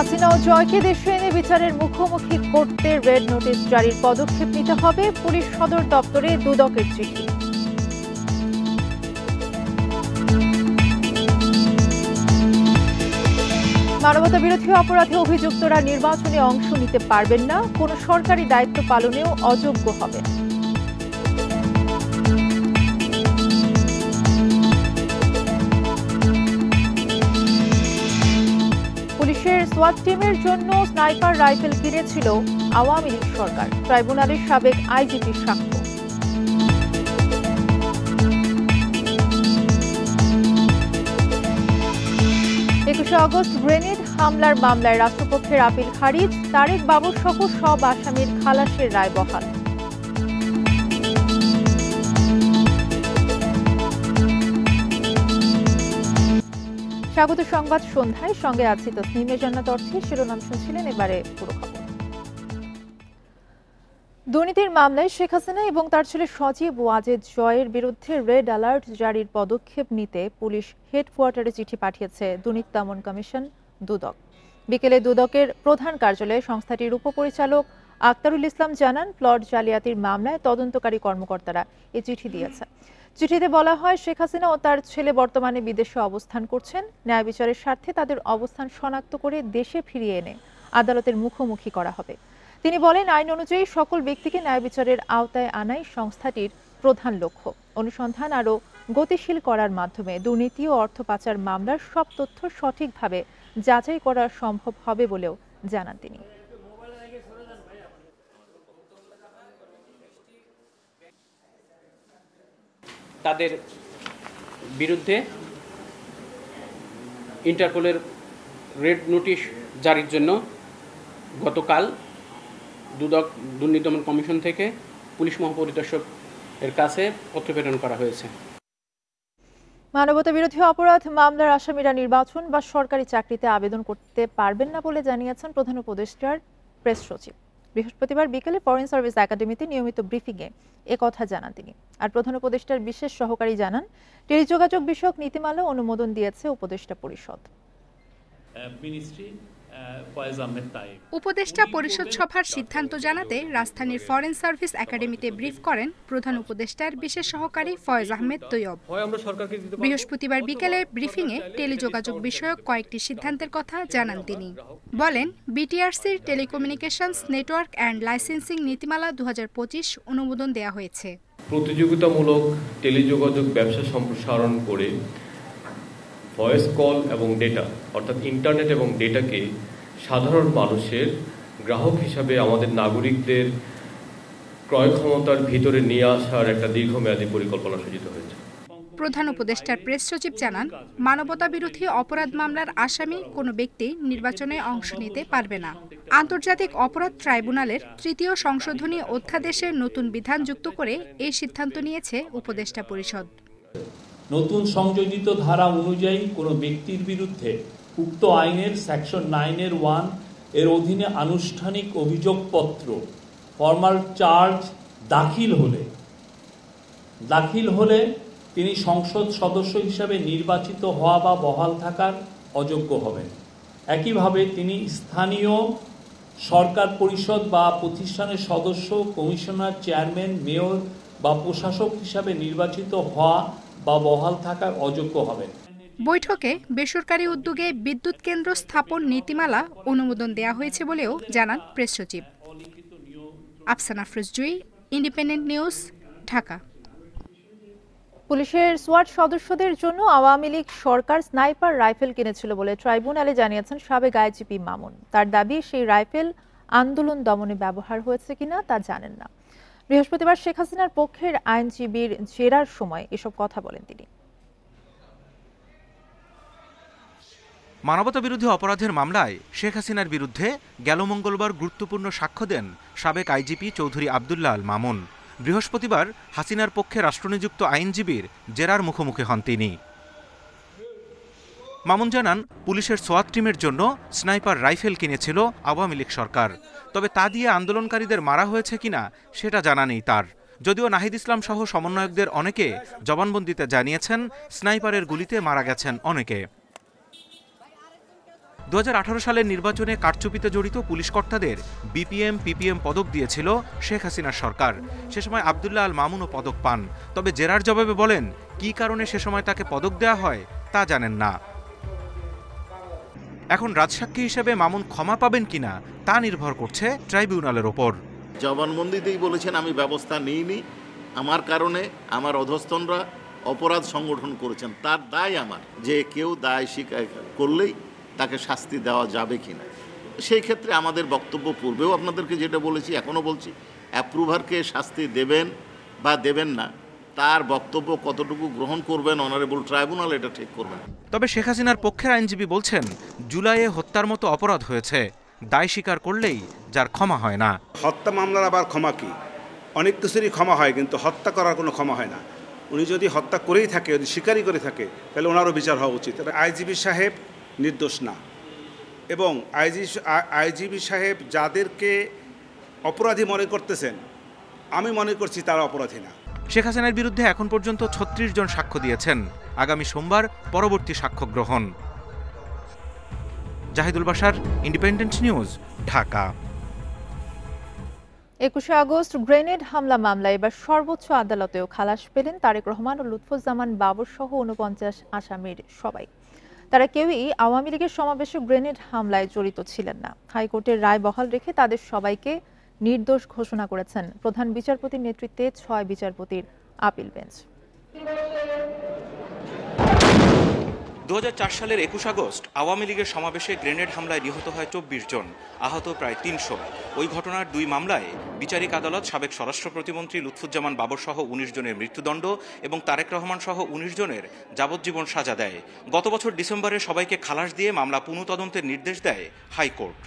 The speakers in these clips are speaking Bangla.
হাসিনা ও জয়কে দেশে এনে বিচারের মুখোমুখি করতে রেড নোটিশ জারির পদক্ষেপ নিতে হবে, পুলিশ সদর দপ্তরে দুদকের চিঠি। মানবতা বিরোধী অপরাধে অভিযুক্তরা নির্বাচনে অংশ নিতে পারবেন না, কোনো সরকারি দায়িত্ব পালনেও অযোগ্য হবে। পুলিশের সোয়াট টিমের জন্য স্নাইপার রাইফেল কিনেছিল আওয়ামী লীগ সরকার, ট্রাইব্যুনালের সাবেক আইজিপির সাক্ষ্য। 21 আগস্ট গ্রেনেড হামলার মামলায় রাষ্ট্রপক্ষের আপিল খারিজ, তারেক বাবর সহ সব আসামির খালাসের রায় বহাল। স্বাগত সংবাদ সন্ধ্যায়, সঙ্গে আছি তসনিমে জান্নাত অর্থী। শিরোনাম শুনছিলেন, এবারে পুরো খবর। দুর্নীতির মামলায় শেখ হাসিনা এবং তার ছেলে সজীব ওয়াজেদ জয়ের বিরুদ্ধে রেড অ্যালার্ট জারির পদক্ষেপ নিতে পুলিশ হেডকোয়ার্টারে চিঠি পাঠিয়েছে দুর্নীতি দমন কমিশন দুদক। বিকেলে দুদকের প্রধান কার্যালয়ে সংস্থাটির উপপরিচালক আক্তারুল ইসলাম জানান, প্লট জালিয়াতির মামলায় তদন্তকারী কর্মকর্তারা এই চিঠি দিয়েছে। চিঠিতে বলা হয়, শেখ হাসিনা ও তার ছেলে বর্তমানে বিদেশে অবস্থান করছেন। ন্যায় বিচারের স্বার্থে তাদের অবস্থান শনাক্ত করে দেশে ফিরিয়ে এনে আদালতের মুখোমুখি করা হবে। তিনি বলেন, আইন অনুযায়ী সকল ব্যক্তিকে ন্যায় বিচারের আওতায় আনাই সংস্থাটির প্রধান লক্ষ্য। অনুসন্ধান আরও গতিশীল করার মাধ্যমে দুর্নীতি ও অর্থ পাচার মামলার সব তথ্য সঠিকভাবে যাচাই করা সম্ভব হবে বলেও জানান তিনি। তাদের বিরুদ্ধে ইন্টারপোলের রেড নোটিশ জারির জন্য গতকাল দুদক দুর্নীতি দমন কমিশন থেকে পুলিশ মহাপরিদর্শক এর কাছে পত্র প্রেরণ করা হয়েছে। মানবতা বিরোধী অপরাধ মামলার আসামিরা নির্বাচন বা সরকারি চাকরিতে আবেদন করতে পারবেন না বলে জানিয়েছেন প্রধান উপদেষ্টার প্রেস সচিব। বৃহস্পতিবার বিকেলে ফরেন সার্ভিস একাডেমিতে নিয়মিত ব্রিফিংয়ে একথা জানান তিনি। আর প্রধান উপদেষ্টার বিশেষ সহকারী জানান, টেলিযোগাযোগ বিষয়ক নীতিমালা অনুমোদন দিয়েছে উপদেষ্টা পরিষদ। উপদেষ্টা পরিষদ সভার সিদ্ধান্ত জানাতে রাজধানীর ফরেন সার্ভিস একাডেমিতে ব্রিফ করেন প্রধান উপদেষ্টার বিশেষ সহকারী ফয়েজ আহমেদ তৈয়ব। বৃহস্পতিবার বিকেলে ব্রিফিংয়ে টেলিযোগাযোগ বিষয়ক কয়েকটি সিদ্ধান্তের কথা জানান তিনি। বলেন, বিটিআরসির টেলিকমিউনিকেশনস নেটওয়ার্ক অ্যান্ড লাইসেন্সিং নীতিমালা 2025 অনুমোদন দেওয়া হয়েছে। প্রতিযোগিতামূলক টেলিযোগাযোগ ব্যবসা সম্প্রসারণ করে ভয়েস কল এবং ডেটা অর্থাৎ ইন্টারনেট এবং ডেটাকে সাধারণ মানুষের গ্রাহক হিসাবে আমাদের নাগরিকদের ক্রয় ক্ষমতার ভিতরে নিয়ে আসার একটা দীর্ঘমেয়াদী পরিকল্পনা সূচিত হয়েছে। প্রধান উপদেষ্টার প্রেস সচিব জানান, মানবতা বিরোধী অপরাধ মামলার আসামি কোনো ব্যক্তি নির্বাচনে অংশ নিতে পারবে না। আন্তর্জাতিক অপরাধ ট্রাইব্যুনালের 3য় সংশোধনী অধ্যাদেশের নতুন বিধান যুক্ত করে এই সিদ্ধান্ত নিয়েছে উপদেষ্টা পরিষদ। নতুন সংযোজিত ধারা অনুযায়ী কোনো ব্যক্তির বিরুদ্ধে উক্ত আইনের সেকশন 9(1) এর অধীনে আনুষ্ঠানিক অভিযোগপত্র ফর্মাল চার্জ দাখিল হলে তিনি সংসদ সদস্য হিসাবে নির্বাচিত হওয়া বা বহাল থাকার অযোগ্য হবেন। একইভাবে তিনি স্থানীয় সরকার পরিষদ বা প্রতিষ্ঠানের সদস্য, কমিশনার, চেয়ারম্যান, মেয়র বা প্রশাসক হিসাবে নির্বাচিত হওয়া বা বহাল থাকার অযোগ্য হবেন। বৈঠকে বেসরকারি উদ্যোগে বিদ্যুৎ কেন্দ্র স্থাপন নীতিমালা অনুমোদন দেওয়া হয়েছে বলেও জানান প্রেস সচিব। আফসানা ফ্রুজজুই, ইন্ডিপেন্ডেন্ট নিউজ, ঢাকা। পুলিশের সোয়াট সদস্যদের জন্য আওয়ামী লীগ সরকার স্নাইপার রাইফেল কিনেছিল বলে ট্রাইব্যুনালে জানিয়েছেন সাবেক আইজিপি মামুন। তার দাবি, সেই রাইফেল আন্দোলন দমনে ব্যবহার হয়েছে কিনা তা জানেন না। বৃহস্পতিবার শেখ হাসিনার পক্ষের আইনজীবীর জেরার সময় এসব কথা বলেন তিনি। মানবতা বিরোধী অপরাধের মামলায় শেখ হাসিনার বিরুদ্ধে গেল মঙ্গলবার গুরুত্বপূর্ণ সাক্ষ্য দেন সাবেক আইজিপি চৌধুরী আবদুল্লাহ আল মামুন। বৃহস্পতিবার হাসিনার পক্ষে রাষ্ট্রনিযুক্ত আইনজীবীর জেরার মুখোমুখি হন তিনি। মামুন জানান, পুলিশের সোয়াত টিমের জন্য স্নাইপার রাইফেল কিনেছিল আওয়ামী লীগ সরকার। তবে তা দিয়ে আন্দোলনকারীদের মারা হয়েছে কিনা সেটা জানা নেই তার। যদিও নাহিদ ইসলাম সহ সমন্বয়কদের অনেকে জবানবন্দিতে জানিয়েছেন, স্নাইপারের গুলিতে মারা গেছেন অনেকে। 2018 সালের নির্বাচনে কারচুপিতে জড়িত পুলিশ কর্তাদের বিপিএম পিপিএম পদক দিয়েছিল শেখ হাসিনার সরকার। সে সময় আব্দুল্লাহ আল মামুনও পদক পান, তবে জেরার জবাবে বলেন কী কারণে সে সময় তাকে পদক দেওয়া হয় তা জানেন না। এখন রাজসাক্ষী হিসেবে মামুন ক্ষমা পাবেন কিনা তা নির্ভর করছে ট্রাইব্যুনালের ওপর। জবানবন্দিতেই বলেছেন আমি ব্যবস্থা নিইনি, আমার কারণে আমার অধস্তনরা অপরাধ সংগঠন করেছেন, তার দায় আমার, যে কেউ দায় স্বীকার করলেই তাকে শাস্তি দেওয়া যাবে কিনা। সেই ক্ষেত্রে আমাদের বক্তব্য পূর্বেও আপনাদেরকে যেটা বলেছি এখনও বলছি, অ্যাপ্রুভারকে শাস্তি দেবেন বা দেবেন না তার বক্তব্য কতটুকু গ্রহণ করবেন অনারেবল ট্রাইব্যুনাল এটা ঠিক করবেন। তবে শেখ হাসিনার পক্ষের আইনজীবী বলছেন জুলাইয়ে হত্যার মতো অপরাধ হয়েছে, দায় স্বীকার করলেই যার ক্ষমা হয় না। হত্যা মামলার আবার ক্ষমা কি? অনেক কিছুরই ক্ষমা হয়, কিন্তু হত্যা করার কোনো ক্ষমা হয় না। উনি যদি হত্যা করেই থাকে, যদি স্বীকারই করে থাকে, তাহলে ওনারও বিচার হওয়া উচিত। আইজিবি সাহেব নির্দোষ না, এবং আইজিবি সাহেব যাদেরকে অপরাধী মনে করতেছেন আমি মনে করছি তারা অপরাধী না। শেখ হাসিনার বিরুদ্ধে এখন পর্যন্ত 36 জন সাক্ষ্য দিয়েছেন। আগামী সোমবার পরবর্তী সাক্ষ্য গ্রহণ। Zahidul Bashar, Independent News, Dhaka. 21শে আগস্ট গ্রেনেড হামলা মামলায় এবার সর্বোচ্চ আদালতেও খালাস পেলেন তারেক রহমান ও লুৎফুজ্জামান বাবর সহ 49 আসামির সবাই। তারা কেউই আওয়ামী লীগের সমাবেশে গ্রেনেড হামলায় জড়িত ছিলেন না। হাইকোর্টের রায় বহাল রেখে তাদের সবাইকে নির্দোষ ঘোষণা করেছেন প্রধান বিচারপতির নেতৃত্বে 6 বিচারপতির আপিল বেঞ্চ। 2004 সালের 21 আগস্ট আওয়ামী লীগের সমাবেশে গ্রেনেড হামলায় নিহত হয় 24 জন, আহত প্রায় 300। ওই ঘটনার 2 মামলায় বিচারিক আদালত সাবেক স্বরাষ্ট্র প্রতিমন্ত্রী লুৎফুজ্জামান বাবর সহ 19 জনের মৃত্যুদণ্ড এবং তারেক রহমান সহ 19 জনের যাবজ্জীবন সাজা দেয়। গত বছর ডিসেম্বরে সবাইকে খালাস দিয়ে মামলা পুনঃতদন্তের নির্দেশ দেয় হাইকোর্ট।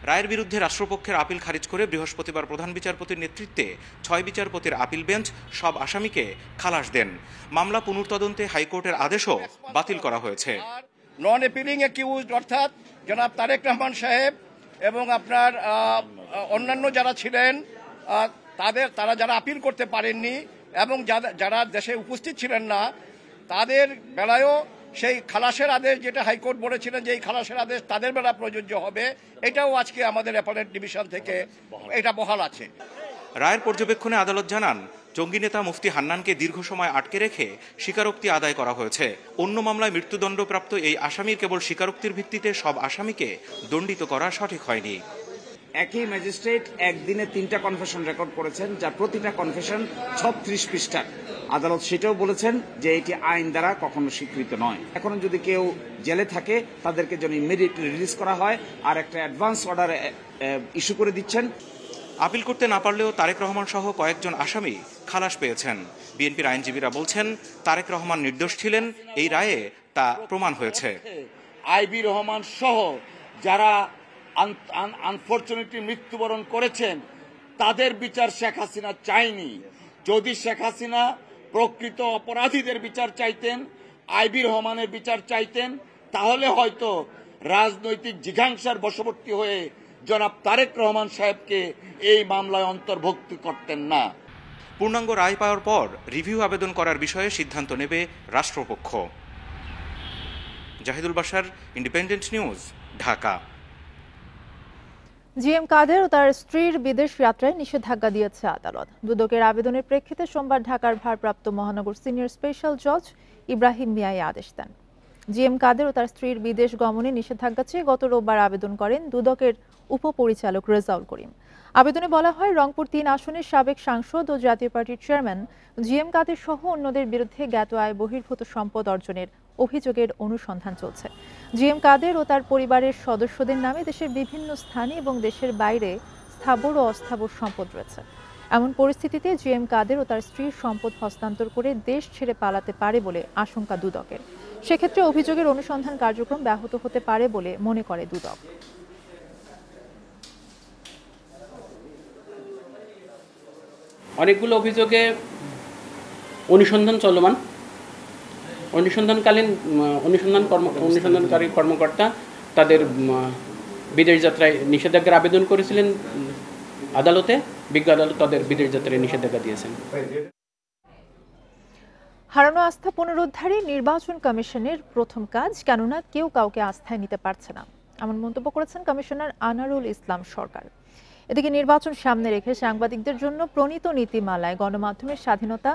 রায়ের বিরুদ্ধে রাষ্ট্রপক্ষের আপিল খারিজ করে বৃহস্পতিবার প্রধান বিচারপতির নেতৃত্বে 6 বিচারপতির আপিল বেঞ্চ সব আসামিকে খালাস দেন। মামলা পুনঃতদন্তে হাইকোর্টের আদেশও বাতিল করা হয়েছে। নন অ্যাপিলিং অ্যাকিউজড অর্থাৎ জনাব তারেক রহমান সাহেব এবং আপনার অন্যান্য যারা ছিলেন তারা যারা আপিল করতে পারেননি এবং যারা দেশে উপস্থিত ছিলেন না তাদের বেলায়ও সেই খালাসের আদেশ যেটা হাইকোর্ট বলেছিলেন যে এই খালাসের আদেশ তাদের বেলা প্রযোজ্য হবে, এটাও আজকে আমাদের অ্যাপেলেট ডিভিশন থেকে এটা বহাল আছে। রায়ের পর্যবেক্ষণে আদালত জানান জঙ্গি নেতা মুফতি হান্নানকে দীর্ঘ সময় আটকে রেখে স্বীকারোক্তি আদায় করা হয়েছে। অন্য মামলায় মৃত্যুদণ্ডপ্রাপ্ত এই আসামির কেবল স্বীকারোক্তির ভিত্তিতে সব আসামিকে দণ্ডিত করা সঠিক হয়নি। একই ম্যাজিস্ট্রেট একদিনে 3টা কনফেশন রেকর্ড করেছেন, যার প্রতিটা কনফেশন 36 পৃষ্ঠার। আদালত সেটাও বলেছেন যে এটি আইন দ্বারা কখনো স্বীকৃত নয়। এখন যদি কেউ জেলে থাকে তাদেরকে যেন ইমিডিয়েটলি রিলিজ করা হয়, আর একটা অ্যাডভান্স অর্ডার ইস্যু করে দিচ্ছেন। আপিল করতে না পারলেও তারেক রহমান সহ কয়েকজন আসামি খালাস পেয়েছেন। বিএনপির আইনজীবীরা বলছেন তারেক রহমান নির্দোষ ছিলেন, এই রায়ে তা প্রমাণ হয়েছে। আইবি রহমান সহ যারা আনফরচুনেটলি মৃত্যুবরণ করেছেন তাদের বিচার শেখ হাসিনা চায়নি। যদি শেখ হাসিনা প্রকৃত অপরাধীদের বিচার চাইতেন, আইবি রহমানের বিচার চাইতেন, তাহলে হয়তো রাজনৈতিক জিঘাংসার বশবর্তী হয়ে জনাব তারেক রহমান সাহেবকে এই মামলায় অন্তর্ভুক্ত করতেন না। পূর্ণাঙ্গ রায় পাওয়ার পর রিভিউ আবেদন করার বিষয়ে সিদ্ধান্ত নেবে রাষ্ট্রপক্ষ। Zahidul Bashar, Independent News, Dhaka. GM Quader ও তার স্ত্রীর বিদেশ যাত্রায় নিষেধাজ্ঞা দিয়েছে আদালত। দুদকের আবেদনের প্রেক্ষিতে সোমবার ঢাকার ভারপ্রাপ্ত মহানগর সিনিয়র স্পেশাল জজ ইব্রাহিম মিয়া আদেশ দেন। জিএম কাদের ও তার স্ত্রীর বিদেশ গমনে নিষেধাজ্ঞা চেয়ে গত রোববার আবেদন করেন দুদকের উপপরিচালক রেজাউল করিম। আবেদনে বলা হয়, রংপুর 3 আসনের সাবেক সাংসদ ও জাতীয় পার্টির চেয়ারম্যান জিএম কাদের সহ অন্যদের বিরুদ্ধে জ্ঞাত আয় বহির্ভূত সম্পদ অর্জনের অভিযোগের অনুসন্ধান চলছে। জিএম কাদের ও তার পরিবারের সদস্যদের নামে দেশের বিভিন্ন স্থানে এবং দেশের বাইরে স্থাবর ও অস্থাবর সম্পদ রয়েছে। এমন পরিস্থিতিতে জিএম কাদের ও তার স্ত্রীর সম্পদ হস্তান্তর করে দেশ ছেড়ে পালাতে পারে বলে আশঙ্কা দুদকের। সেক্ষেত্রে অভিযোগের অনুসন্ধান কার্যক্রম ব্যাহত হতে পারে বলে মনে করে দুদক। অনেকগুলো অভিযোগে অনুসন্ধান চলমান। অনুসন্ধানকারী কর্মকর্তা তাদের বিদেশ যাত্রায় নিষেধাজ্ঞার আবেদন করেছিলেন আদালতে। বিজ্ঞ আদালত তাদের বিদেশ যাত্রায় নিষেধাজ্ঞা দিয়েছেন। হারানো আস্থা পুনরুদ্ধারই নির্বাচন কমিশনের প্রথম কাজ, কেননা কেউ কাউকে আস্থায় নিতে পারছে না, এমন মন্তব্য করেছেন কমিশনার আনারুল ইসলাম সরকার। এদিকে নির্বাচন সামনে রেখে সাংবাদিকদের জন্য প্রণীত নীতিমালায় গণমাধ্যমের স্বাধীনতা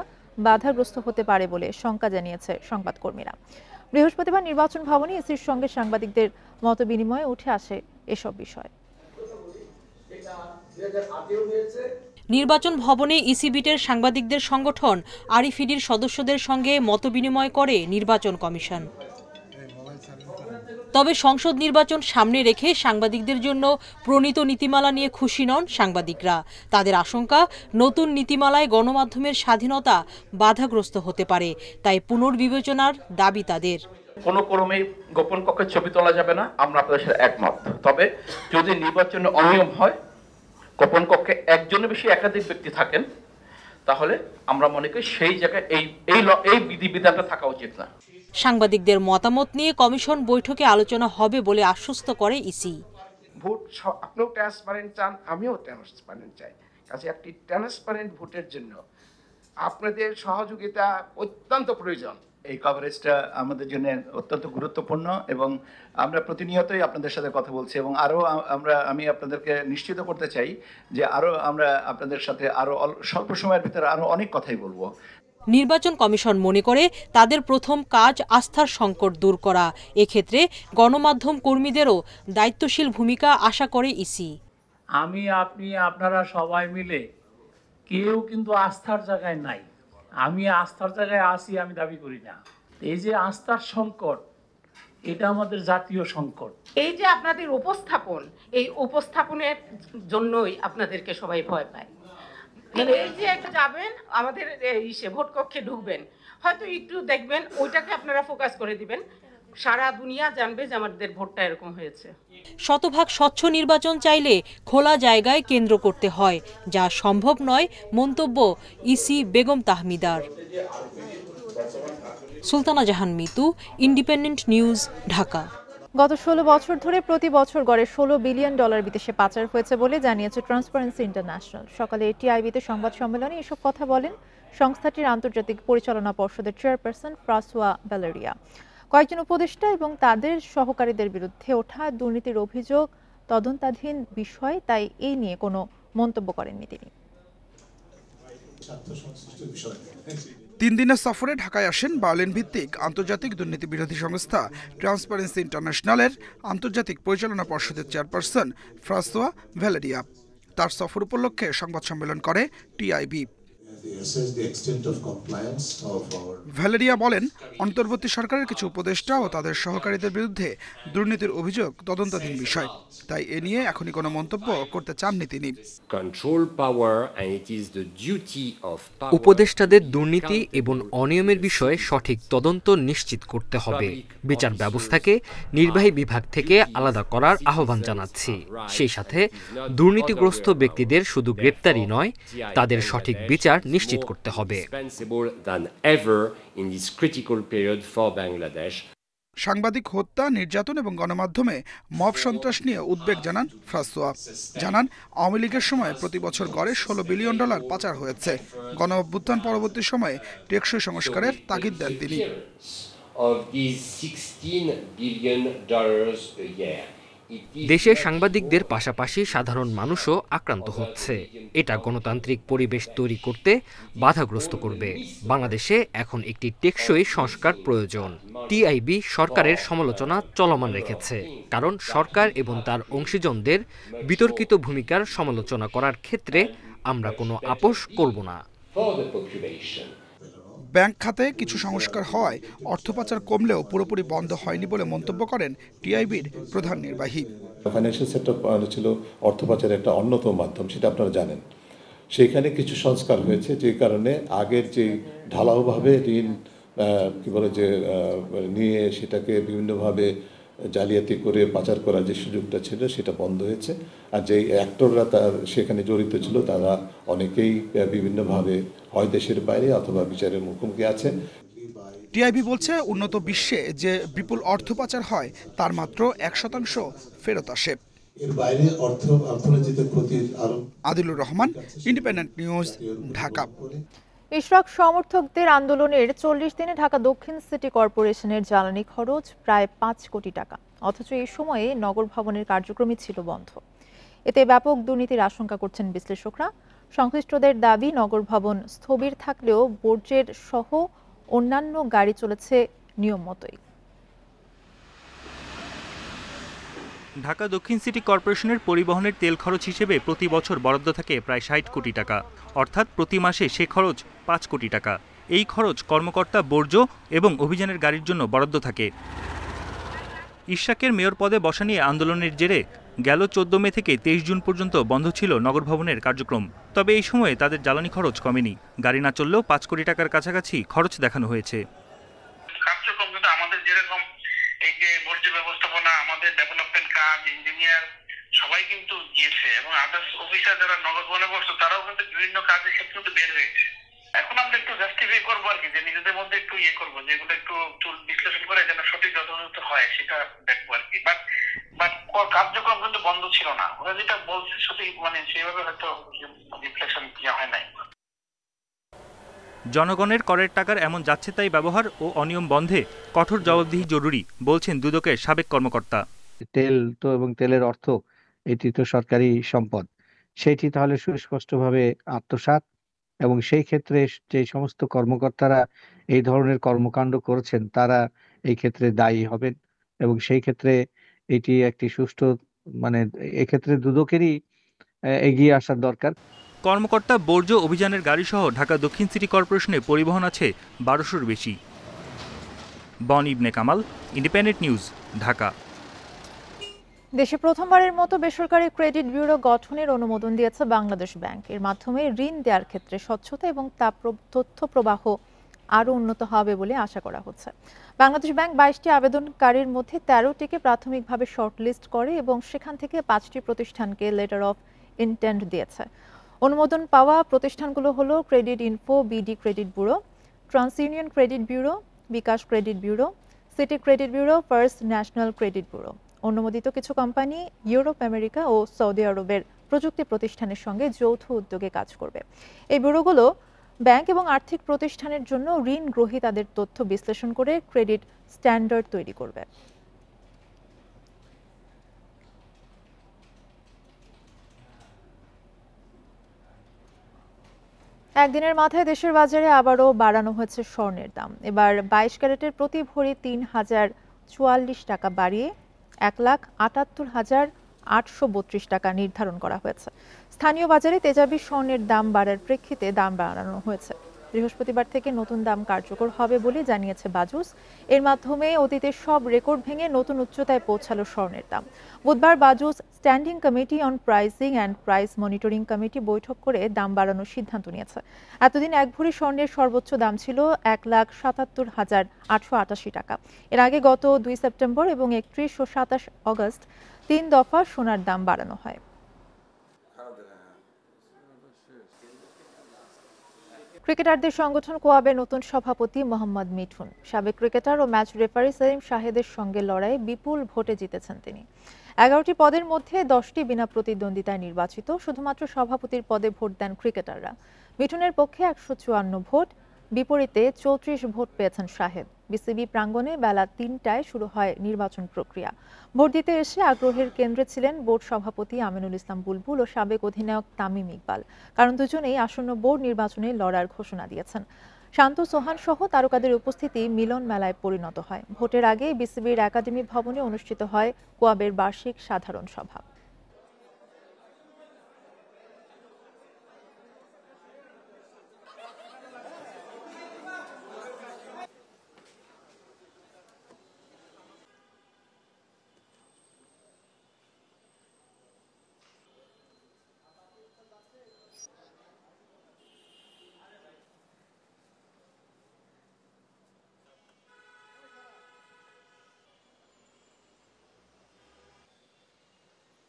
বাধাগ্রস্ত হতে পারে বলে শঙ্কা জানিয়েছে সংবাদকর্মীরা। বৃহস্পতিবার নির্বাচন ভবনে ইসির সঙ্গে সাংবাদিকদের মতবিনিময়ে উঠে আসে এসব বিষয়। নির্বাচন ভবনে ইসিবিটের সাংবাদিকদের সংগঠন আরিফিডির সদস্যদের সঙ্গে মতবিনিময় করে নির্বাচন কমিশন। তবে সংসদ নির্বাচন সামনে রেখে সাংবাদিকদের জন্য প্রণীত নীতিমালা নিয়ে খুশি নন সাংবাদিকরা। তাদের আশঙ্কা, নতুন নীতিমালায় গণমাধ্যমের স্বাধীনতা বাধাগ্রস্ত হতে পারে, তাই পুনর্বিবেচনার দাবি তাদের। কোনো ক্রমেই গোপন কক্ষের ছবি তোলা যাবে না, আমরা আপনাদের সাথে একমত। তবে যদি নির্বাচনে অনিয়ম হয়, গোপন কক্ষে একজনের বেশি একাধিক ব্যক্তি থাকেন, তাহলে আমরা মনে করি সেই জায়গায় এই বিধিবিধানটা থাকা উচিত না। সাংবাদিকদের মতামত নিয়ে কমিশন বৈঠকে আলোচনা হবে বলে আশ্বস্ত করে ইসি। ভোট আপনিও ট্রান্সপারেন্ট চান, আমিও ট্রান্সপারেন্ট চাই। কাজে একটি ট্রান্সপারেন্ট ভোটের জন্য আপনাদের সহযোগিতা অত্যন্ত প্রয়োজন। এই কভারেজটা আমাদের জন্য অত্যন্ত গুরুত্বপূর্ণ এবং আমরা প্রতিনিয়তই আপনাদের সাথে কথা বলছি এবং আমি আপনাদেরকে নিশ্চিত করতে চাই যে আমরা আপনাদের সাথে স্বল্প সময়ের ভিতরে অনেক কথাই বলবো। নির্বাচন কমিশন মনে করে তাদের প্রথম কাজ আস্থার সংকট দূর করা। এক্ষেত্রে গণমাধ্যম কর্মীদেরও দায়িত্বশীল ভূমিকা আশা করে ইসি। আপনি আপনারা সবাই মিলে কেউ কিন্তু আস্থার জায়গায় নাই। আমি আস্থার জায়গায় আসি আমি দাবি করি না। এই যে আস্থার সংকট, এটা আমাদের জাতীয় সংকট। এই যে আপনাদের উপস্থাপন, এই উপস্থাপনের জন্যই আপনাদেরকে সবাই ভয় পায়। এই যে একটা যাবেন আমাদের ভোট কক্ষে ঢুকবেন, হয়তো একটু দেখবেন ওইটাকে আপনারা ফোকাস করে দিবেন, সারা দুনিয়া জানবে যে আমাদের ভোটটা এরকম হয়েছে। শতভাগ স্বচ্ছ নির্বাচন চাইলে খোলা জায়গায় কেন্দ্র করতে হয়, যা সম্ভব নয় মন্তব্য ইসি বেগম তাহমিদার। সুলতানা জাহান মিতু, ইন্ডিপেন্ডেন্ট নিউজ, ঢাকা। গত 16 বছর ধরে প্রতি বছর গড়ে $16 বিলিয়ন বিদেশে পাচার হয়েছে বলে জানিয়েছে ট্রান্সপারেন্সি ইন্টারন্যাশনাল। সকালে টিআইবিতে সংবাদ সম্মেলনে এসব কথা বলেন সংস্থাটির আন্তর্জাতিক পরিচালনা পর্ষদের চেয়ারপারসন ফ্রাসোয়া ভ্যালেরিয়া। কয়েকজন উপদেষ্টা এবং তাদের সহকারীদের বিরুদ্ধে ওঠা দুর্নীতির অভিযোগ তদন্তাধীন বিষয়, তাই এই নিয়ে কোনো মন্তব্য করেননি তিনি। 3 দিনের সফরে ঢাকায় আসেন বার্লিন ভিত্তিক আন্তর্জাতিক দুর্নীতি বিরোধী সংস্থা ট্রান্সপারেন্সি ইন্টারন্যাশনালের আন্তর্জাতিক পরিচালনা পর্ষদের চেয়ারপারসন ফ্রাসোয়া ভ্যালেরিয়া। তার সফর উপলক্ষে সংবাদ সম্মেলন করে টিআইবি। ভ্যালেরিয়া বলেন, অন্তর্বর্তী সরকারের কিছু উপদেষ্টা ও তাদের সহকারীদের বিরুদ্ধে দুর্নীতির অভিযোগ তদন্তাধীন বিষয়, তাই এ নিয়ে এখনই কোনো মন্তব্য করতে চাননি তিনি। উপদেষ্টাদের দুর্নীতি এবং অনিয়মের বিষয়ে সঠিক তদন্ত নিশ্চিত করতে হবে। বিচার ব্যবস্থাকে নির্বাহী বিভাগ থেকে আলাদা করার আহ্বান জানাচ্ছি। সেই সাথে দুর্নীতিগ্রস্ত ব্যক্তিদের শুধু গ্রেপ্তারই নয়, তাদের সঠিক বিচার নিশ্চিত করতে হবে। সাংবাদিক হত্যা, নির্যাতন এবং গণমাধ্যমে মব সন্ত্রাস নিয়ে উদ্বেগ জানান ফ্রাসোয়া। জানান, আওয়ামী লীগের সময় প্রতি বছর গড়ে $16 বিলিয়ন পাচার হয়েছে। গণ অভ্যুত্থান পরবর্তী সময়ে টেকসই সংস্কারের তাগিদ দেন তিনি। দেশের সাংবাদিকদের পাশাপাশি সাধারণ মানুষও আক্রান্ত হচ্ছে। এটা গণতান্ত্রিক পরিবেশ তৈরি করতে বাধাগ্রস্ত করবে। বাংলাদেশে এখন একটি টেকসই সংস্কার প্রয়োজন। টিআইবি সরকারের সমালোচনা চলমান রেখেছে, কারণ সরকার এবং তার অংশীজনদের বিতর্কিত ভূমিকার সমালোচনা করার ক্ষেত্রে আমরা কোনো আপোষ করব না। ব্যাংক খাতে কিছু সংস্কার হওয়ায় অর্থ পাচার কমলেও পুরোপুরি বন্ধ হয়নি বলে মন্তব্য করেন টিআইবির প্রধান নির্বাহী। ফাইন্যান্সিয়াল সেক্টর ছিল অর্থ পাচারের একটা অন্যতম মাধ্যম, সেটা আপনারা জানেন। সেখানে কিছু সংস্কার হয়েছে, যে কারণে আগের যে ঢালাওভাবে ঋণ নিয়ে সেটাকে বিভিন্নভাবে জালিয়াতি করে পাচার করার যে সুযোগটা ছিল সেটা বন্ধ হয়েছে। আর যে অ্যাক্টররা সেখানে জড়িত ছিল তারা অনেকেই বিভিন্নভাবে হয় দেশের বাইরে অথবা বিচারের মুখোমুখি আছে। টিআইবি বলছে, উন্নত বিশ্বে যে বিপুল অর্থ পাচার হয় তার মাত্র 1% ফেরত আসে। এর বাইরে অর্থনৈতিক ক্ষতির আরো। Adilur Rahman, Independent News, Dhaka. ইশরাক সমর্থকদের আন্দোলনের 40 দিনে ঢাকা দক্ষিণ সিটি কর্পোরেশনের জ্বালানি খরচ প্রায় 5 কোটি টাকা, অথচ এই সময়ে নগর ভবনের কার্যক্রমই ছিল বন্ধ। এতে ব্যাপক দুর্নীতির আশঙ্কা করছেন বিশ্লেষকরা। সংশ্লিষ্টদের দাবি, নগর ভবন স্থবির থাকলেও বর্জ্যের সহ অন্যান্য গাড়ি চলেছে নিয়ম মতোই। ঢাকা দক্ষিণ সিটি কর্পোরেশনের পরিবহনের তেল খরচ হিসেবে প্রতি বছর বরাদ্দ থাকে প্রায় 60 কোটি টাকা, অর্থাৎ প্রতি মাসে সে খরচ 5 কোটি টাকা। এই খরচ কর্মকর্তা, বর্জ্য এবং অভিযানের গাড়ির জন্য বরাদ্দ থাকে। ইশরাকের মেয়র পদে বসা নিয়ে আন্দোলনের জেরে গেল 14 মে থেকে 23 জুন পর্যন্ত বন্ধ ছিল নগর ভবনের কার্যক্রম। তবে এই সময়ে তাদের জ্বালানি খরচ কমেনি। গাড়ি না চললেও 5 কোটি টাকার কাছাকাছি খরচ দেখানো হয়েছে। কার্যক্রম কিন্তু আমাদের যেরকম এই যে বর্জ্য ব্যবস্থাপনা, আমাদের ডেভেলপমেন্ট কাজ, ইঞ্জিনিয়ার সবাই কিন্তু গিয়েছে এবং আদার্স অফিসার যারা নগর ভবনে বসতো তারাও কিন্তু বিভিন্ন কাজের ক্ষেত্রে কিন্তু বের হয়েছে। এখন আমরা একটু জাস্টিফাই করবো আর কি, যে নিজেদের মধ্যে একটু করবো, যেগুলো একটু বিশ্লেষণ করে যেন সঠিক যথাযথ হয় সেটা দেখবো আর কি। বাট কার্যক্রম কিন্তু বন্ধ ছিল না। ওরা যেটা বলছে সঠিক, সেইভাবে হয়তো রিফ্লেকশন হয় নাই। জনগণের করের টাকার এমন যাচ্ছে তাই ব্যবহার ও অনিয়ম বন্ধে কঠোর জবাবদিহি জরুরি বলছেন দুদকের সাবেক কর্মকর্তা। তেল তো এবং তেলের অর্থ এটি তো সরকারি সম্পদ, সেটি তাহলে সুস্পষ্টভাবে আত্মসাৎ, এবং সেই ক্ষেত্রে যে সমস্ত কর্মকর্তারা এই ধরনের কর্মকাণ্ড করেছেন তারা এই ক্ষেত্রে দায়ী হবেন, এবং সেই ক্ষেত্রে এটি একটি সুষ্ঠু এক্ষেত্রে দুদকেরই এগিয়ে আসার দরকার। কর্মকর্তা, বর্জ্য অভিযানের গাড়ি সহ ঢাকা দক্ষিণ সিটি কর্পোরেশনে পরিবহন আছে 1200-র বেশি। বন ইবনে কামাল, ইন্ডিপেন্ডেন্ট নিউজ, ঢাকা। দেশে প্রথমবারের মতো বেসরকারি ক্রেডিট ব্যুরো গঠনের অনুমোদন দিয়েছে বাংলাদেশ ব্যাংক। এর মাধ্যমে ঋণ দেওয়ার ক্ষেত্রে স্বচ্ছতা এবং তথ্য প্রবাহ আরও উন্নত হবে বলে আশা করা হচ্ছে। বাংলাদেশ ব্যাংক 22টি আবেদনকারীর মধ্যে 13টিকে প্রাথমিকভাবে শর্টলিস্ট করে এবং সেখান থেকে 5টি প্রতিষ্ঠানকে লেটার অফ ইন্টেন্ট দিয়েছে। অনুমোদন পাওয়া প্রতিষ্ঠানগুলো হলো credit info, BD credit bureau, TransUnion credit bureau, bKash credit bureau, City credit bureau, First National credit bureau. অনুমোদিত কিছু কোম্পানি ইউরোপ, আমেরিকা ও সৌদি আরবের প্রযুক্তি প্রতিষ্ঠানের সঙ্গে যৌথ উদ্যোগে কাজ করবে। এই ব্যুরোগুলো ব্যাংক এবং আর্থিক প্রতিষ্ঠানের জন্য ঋণ গ্রহীতাদের তথ্য বিশ্লেষণ করে ক্রেডিট স্ট্যান্ডার্ড তৈরি করবে। একদিনের মাথায় দেশের বাজারে আবারও বাড়ানো হয়েছে স্বর্ণের দাম। এবার 22 ক্যারেটের প্রতি ভরি 3044 টাকা বাড়িয়ে 1,78,832 টাকা নির্ধারণ করা হয়েছে। স্থানীয় বাজারে তেজাবি স্বর্ণের দাম বাড়ার প্রেক্ষিতে দাম বাড়ানো হয়েছে। বৃহস্পতিবার থেকে নতুন দাম কার্যকর হবে বলে জানিয়েছে বাজুস। এর মাধ্যমে অতীতের সব রেকর্ড ভেঙে নতুন উচ্চতায় পৌঁছালো স্বর্ণের দাম। বুধবার BAJUS standing committee on pricing and price monitoring committee বৈঠক করে দাম বাড়ানোর সিদ্ধান্ত নিয়েছে। এতদিন এক ভরি স্বর্ণের সর্বোচ্চ দাম ছিল 1,77,888 টাকা। এর আগে গত 2 সেপ্টেম্বর এবং 31 ও 27 অগস্ট 3 দফা সোনার দাম বাড়ানো হয়। ক্রিকেটারদের সংগঠন কোয়াবের নতুন সভাপতি মোহাম্মদ মিঠুন। সাবেক ক্রিকেটার ও ম্যাচ রেফারি সেলিম শাহেদের সঙ্গে লড়াই বিপুল ভোটে জিতেছেন তিনি। 11টি পদের মধ্যে 10টি বিনা প্রতিদ্বন্দ্বিতায় নির্বাচিত। শুধুমাত্র সভাপতির পদে ভোট দেন ক্রিকেটাররা। মিঠুনের পক্ষে 154 ভোট, বিপরীতে 34 ভোট পেয়েছেন শাহেদ। বিসিবি প্রাঙ্গণে বেলা 3টায় শুরু হয় নির্বাচন প্রক্রিয়া। ভোট দিতে এসে আগ্রহের কেন্দ্রে ছিলেন বোর্ড সভাপতি আমিনুল ইসলাম বুলবুল ও সাবেক অধিনায়ক তামিম ইকবাল, কারণ দুজনেই আসন্ন বোর্ড নির্বাচনে লড়ার ঘোষণা দিয়েছেন। শান্ত সোহান সহ তারকাদের উপস্থিতি মিলন মেলায় পরিণত হয়। ভোটের আগে বিসিবির একাডেমি ভবনে অনুষ্ঠিত হয় কোয়াবের বার্ষিক সাধারণ সভা।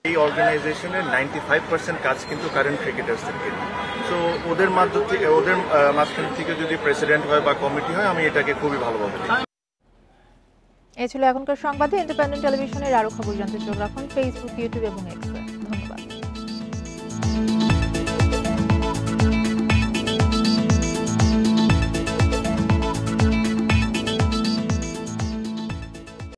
এই অর্গানাইজেশনের 95% কাজ কিন্তু কারেন্ট ক্রিকেটার্সদেরকে, সো ওদের মাঝখান থেকে যদি প্রেসিডেন্ট হয় বা কমিটি হয়, আমি এটাকে খুবই ভালোভাবে দেখি। এই ছিল এখনকার সংবাদে। ইন্ডিপেন্ডেন্ট টেলিভিশনের আরো খবর জানতে চোখ রাখুন ফেসবুক, ইউটিউব এবং এক্স।